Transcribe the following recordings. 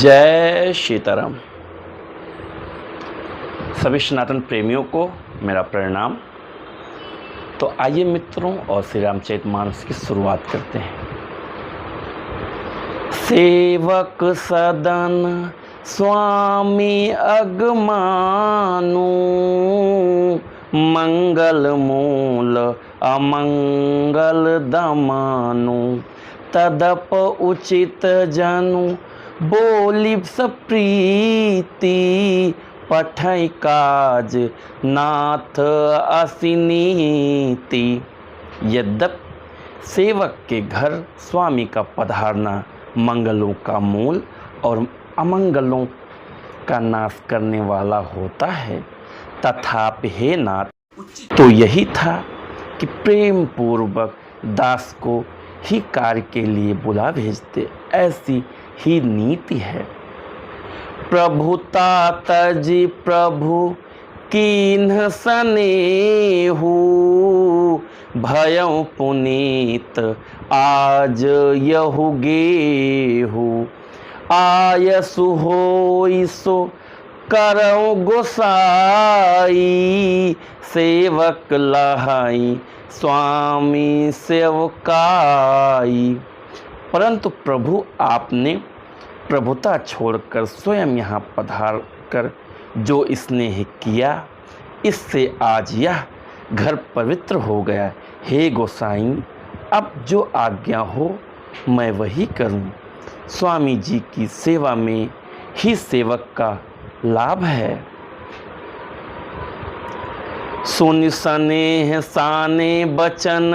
जय सीताराम। सभी सनातन प्रेमियों को मेरा प्रणाम। तो आइए मित्रों और श्री रामचरितमानस की शुरुआत करते हैं। सेवक सदन स्वामी अगमानु, मंगल मूल अमंगल दमानु, तदप उचित जनु बोली सप्रीति, पठै काज नाथ असिनीति। यद्यपि सेवक के घर स्वामी का पधारना मंगलों का मूल और अमंगलों का नाश करने वाला होता है, तथापि हे नाथ, तो यही था कि प्रेम पूर्वक दास को ही कार्य के लिए बुला भेजते। ऐसी ही नीति है। प्रभुता तजी प्रभु कीन्ह सनेहु, भयउ पुनीत आज यहु गेहु। आयसु होई सो करौ गोसाई, सेवक लहाई स्वामी सेवकाई। परंतु प्रभु आपने प्रभुता छोड़कर स्वयं यहाँ पधार कर जो स्नेह किया, इससे आज यह घर पवित्र हो गया। हे गोसाई, अब जो आज्ञा हो मैं वही करूं। स्वामी जी की सेवा में ही सेवक का लाभ है। सुन सनेह साने बचन,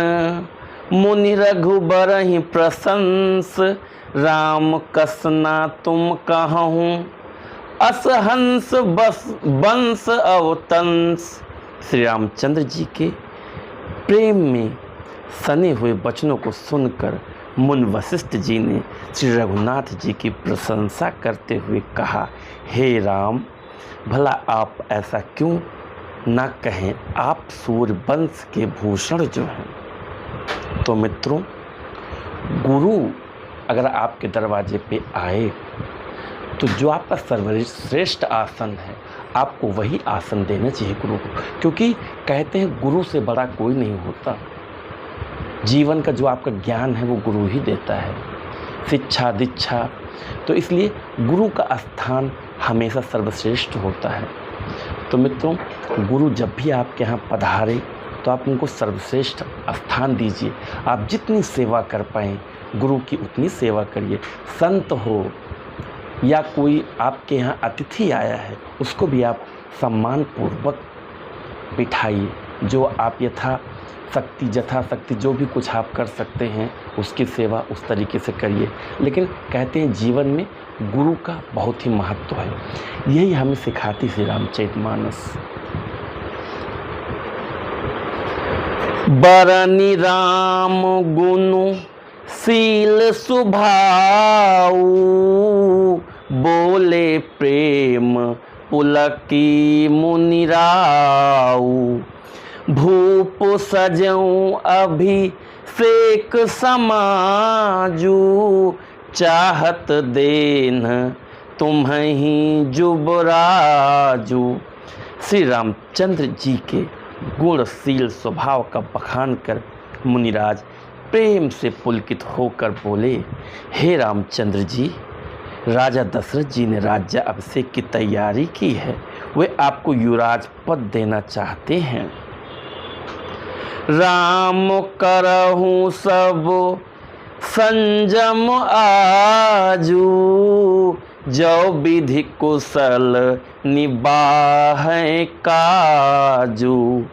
मुनि रघुबरहि प्रशंस। राम कसना तुम कहूँ, असहंस बस वंश अवतंस। श्री रामचंद्र जी के प्रेम में सने हुए वचनों को सुनकर मुनि वशिष्ठ जी ने श्री रघुनाथ जी की प्रशंसा करते हुए कहा, हे राम, भला आप ऐसा क्यों ना कहें, आप सूर्य वंश के भूषण जो हैं। तो मित्रों, गुरु अगर आपके दरवाजे पे आए तो जो आपका सर्वश्रेष्ठ आसन है, आपको वही आसन देना चाहिए गुरु को, क्योंकि कहते हैं गुरु से बड़ा कोई नहीं होता। जीवन का जो आपका ज्ञान है वो गुरु ही देता है, शिक्षा दीक्षा। तो इसलिए गुरु का स्थान हमेशा सर्वश्रेष्ठ होता है। तो मित्रों, गुरु जब भी आपके यहाँ पधारे तो आप उनको सर्वश्रेष्ठ स्थान दीजिए। आप जितनी सेवा कर पाएँ गुरु की उतनी सेवा करिए। संत हो या कोई आपके यहाँ अतिथि आया है, उसको भी आप सम्मान पूर्वक बिठाइए। जो आप यथाशक्ति जो भी कुछ आप कर सकते हैं उसकी सेवा उस तरीके से करिए। लेकिन कहते हैं जीवन में गुरु का बहुत ही महत्व है। यही हमें सिखाती श्री रामचरितमानस। बरनि राम गुनु शील सुभाऊ, बोले प्रेम पुलकी मुनिराऊ। भूप सजऊं अभिषेक समाजू, चाहत देन तुम्हीं जुबराजू। श्री रामचंद्र जी के गुणशील स्वभाव का बखान कर मुनिराज प्रेम से पुलकित होकर बोले, हे रामचंद्र जी, राजा दशरथ जी ने राज्य अभिषेक की तैयारी की है। वे आपको युवराज पद देना चाहते हैं। राम करहूँ सब संजम आजू, जो विधि कुशल निबाहै काजू।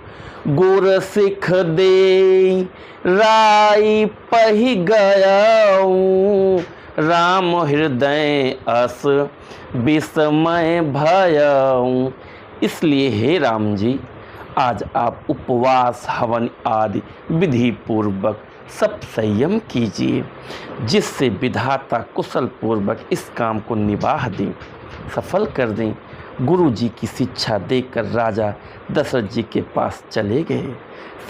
गुर सिख दे राई पहि गयऊँ, राम हृदय अस विस्मय भयऊँ। इसलिए हे राम जी, आज आप उपवास हवन आदि विधि पूर्वक सब संयम कीजिए, जिससे विधाता कुशल पूर्वक इस काम को निभाह दें, सफल कर दें। गुरु जी की शिक्षा देकर राजा दशरथ जी के पास चले गए।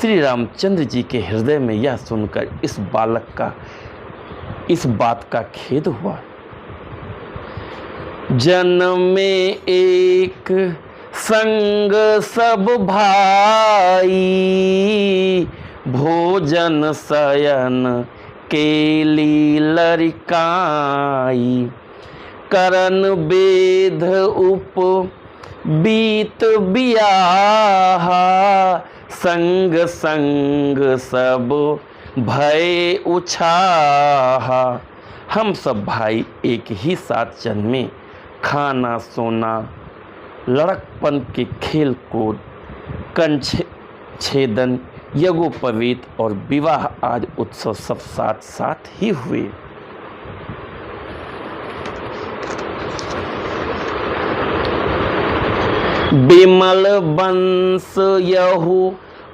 श्री रामचंद्र जी के हृदय में यह सुनकर इस बात का खेद हुआ जन्म में एक संग सब भाई, भोजन शयन केली लरिकाई। करन बेद उप बीत बियाहा, संग संग सब भय उछाहा। हम सब भाई एक ही साथ जन्मे, खाना सोना लड़कपन के खेल कूद, कंठ छेदन, यज्ञोपवीत और विवाह आदि उत्सव सब साथ साथ ही हुए। बिमल वंश यहु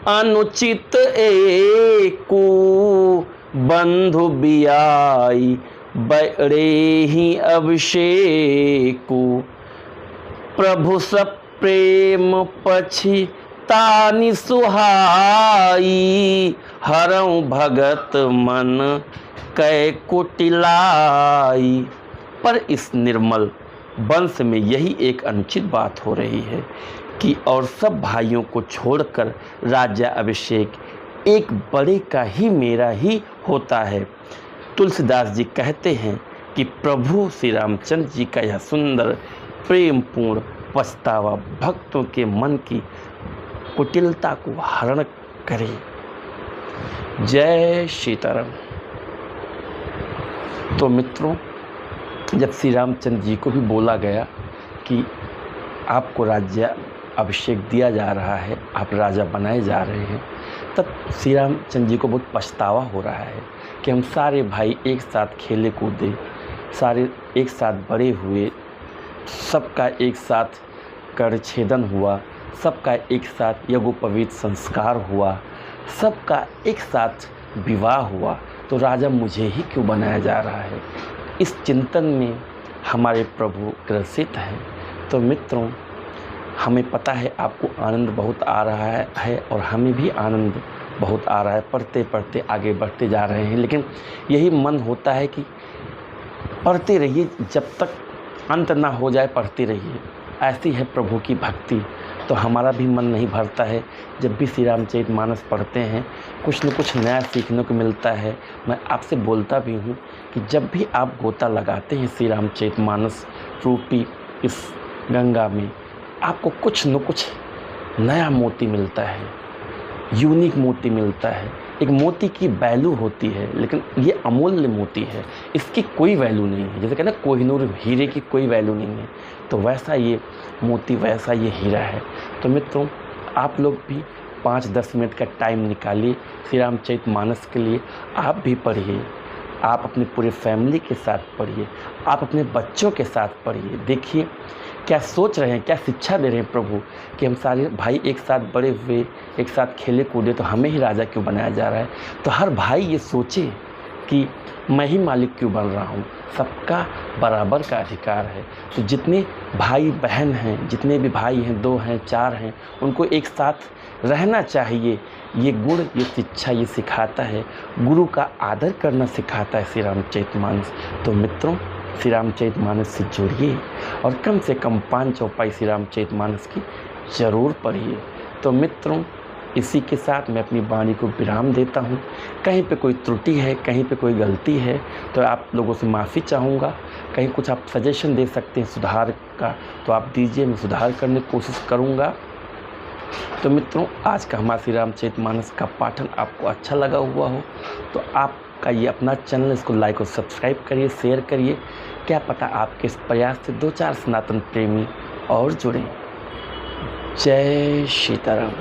अनुचित एकु, बंधु बियाई बड़े ही अभिषेकु। प्रभु सब प्रेम पछी तानि सुहाई, हरऊँ भगत मन कै कुटिलाई। पर इस निर्मल वंश में यही एक अनुचित बात हो रही है कि और सब भाइयों को छोड़कर राज्य अभिषेक एक बड़े का ही मेरा ही होता है। तुलसीदास जी कहते हैं कि प्रभु श्री रामचंद्र जी का यह सुंदर प्रेम पूर्ण पछतावा भक्तों के मन की कुटिलता को हरण करे। जय सीताराम। तो मित्रों, जब श्री रामचंद्र जी को भी बोला गया कि आपको राज्य अभिषेक दिया जा रहा है, आप राजा बनाए जा रहे हैं, तब श्री रामचंद्र जी को बहुत पछतावा हो रहा है कि हम सारे भाई एक साथ खेले कूदे, सारे एक साथ बड़े हुए, सबका एक साथ कर छेदन हुआ, सबका एक साथ यज्ञोपवीत संस्कार हुआ, सबका एक साथ विवाह हुआ, तो राजा मुझे ही क्यों बनाया जा रहा है। इस चिंतन में हमारे प्रभु ग्रसित हैं। तो मित्रों, हमें पता है आपको आनंद बहुत आ रहा है और हमें भी आनंद बहुत आ रहा है। पढ़ते पढ़ते आगे बढ़ते जा रहे हैं, लेकिन यही मन होता है कि पढ़ते रहिए, जब तक अंत ना हो जाए पढ़ते रहिए। ऐसी है प्रभु की भक्ति। तो हमारा भी मन नहीं भरता है जब भी श्री रामचरितमानस पढ़ते हैं, कुछ न कुछ नया सीखने को मिलता है। मैं आपसे बोलता भी हूँ कि जब भी आप गोता लगाते हैं श्री रामचरितमानस रूपी इस गंगा में, आपको कुछ न कुछ नया मोती मिलता है, यूनिक मोती मिलता है। एक मोती की वैल्यू होती है, लेकिन ये अमूल्य मोती है, इसकी कोई वैल्यू नहीं है। जैसे कहते हैं कोहिनूर हीरे की कोई वैल्यू नहीं है, तो वैसा ये मोती, वैसा ये हीरा है। तो मित्रों, आप लोग भी 5-10 मिनट का टाइम निकालिए श्री रामचरितमानस के लिए। आप भी पढ़िए, आप अपने पूरे फैमिली के साथ पढ़िए, आप अपने बच्चों के साथ पढ़िए। देखिए क्या सोच रहे हैं, क्या शिक्षा दे रहे हैं प्रभु कि हम सारे भाई एक साथ बड़े हुए, एक साथ खेले कूदे, तो हमें ही राजा क्यों बनाया जा रहा है। तो हर भाई ये सोचे कि मैं ही मालिक क्यों बन रहा हूँ। सबका बराबर का अधिकार है। तो जितने भाई बहन हैं, जितने भी भाई हैं, 2 हैं, 4 हैं, उनको एक साथ रहना चाहिए। ये गुण, ये शिक्षा ये सिखाता है, गुरु का आदर करना सिखाता है श्री रामचरितमानस। तो मित्रों, श्री रामचरितमानस से जुड़िए और कम से कम 5 चौपाई श्री रामचरितमानस की ज़रूर पढ़िए। तो मित्रों, इसी के साथ मैं अपनी वाणी को विराम देता हूँ। कहीं पे कोई त्रुटि है, कहीं पे कोई गलती है, तो आप लोगों से माफ़ी चाहूँगा। कहीं कुछ आप सजेशन दे सकते हैं सुधार का, तो आप दीजिए, मैं सुधार करने की कोशिश करूँगा। तो मित्रों, आज का हमारा श्री रामचरितमानस का पाठन आपको अच्छा लगा हुआ हो तो आपका ये अपना चैनल, इसको लाइक और सब्सक्राइब करिए, शेयर करिए। क्या पता आपके इस प्रयास से 2-4 सनातन प्रेमी और जुड़ें। जय सीताराम।